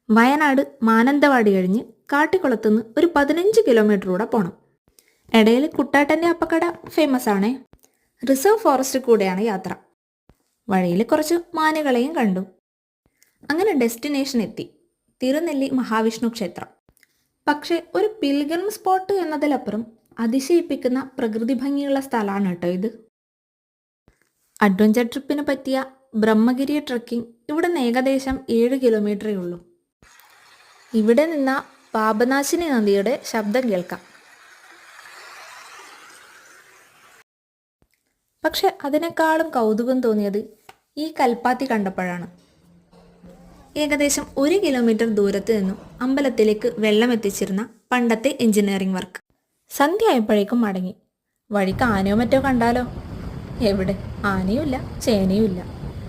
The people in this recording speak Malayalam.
വയനാട് മാനന്തവാടി കഴിഞ്ഞ് കാട്ടിക്കുളത്തുനിന്ന് ഒരു 15 കിലോമീറ്ററൂടെ പോകണം. ഇടയിൽ കുട്ടാട്ടൻ്റെ അപ്പക്കട ഫേമസ് ആണേ. റിസർവ് ഫോറസ്റ്റ് കൂടെയാണ് യാത്ര. വഴിയിൽ കുറച്ച് മാനുകളെയും കണ്ടു. അങ്ങനെ ഡെസ്റ്റിനേഷൻ എത്തി, തിരുനെല്ലി മഹാവിഷ്ണു ക്ഷേത്രം. പക്ഷേ ഒരു പിൽഗ്രിം സ്പോട്ട് എന്നതിലപ്പുറം അതിശയിപ്പിക്കുന്ന പ്രകൃതി ഭംഗിയുള്ള സ്ഥലമാണ് കേട്ടോ ഇത്. അഡ്വഞ്ചർ ട്രിപ്പിന് പറ്റിയ ബ്രഹ്മഗിരി ട്രക്കിംഗ് ഇവിടെ നിന്ന് ഏകദേശം 7 കിലോമീറ്ററേ ഉള്ളൂ. ഇവിടെ നിന്ന പാപനാശിനി നദിയുടെ ശബ്ദം കേൾക്കാം. പക്ഷെ അതിനേക്കാളും കൗതുകം തോന്നിയത് ഈ കൽപ്പാത്തി കണ്ടപ്പോഴാണ്. ഏകദേശം 1 കിലോമീറ്റർ ദൂരത്ത് നിന്നും അമ്പലത്തിലേക്ക് വെള്ളം എത്തിച്ചിരുന്ന പണ്ടത്തെ എഞ്ചിനീയറിംഗ് വർക്ക്. സന്ധ്യ ആയപ്പോഴേക്കും മടങ്ങി. വഴിക്ക് ആനയോ മറ്റോ കണ്ടാലോ? എവിടെ, ആനയുമില്ല ചേനയുമില്ല.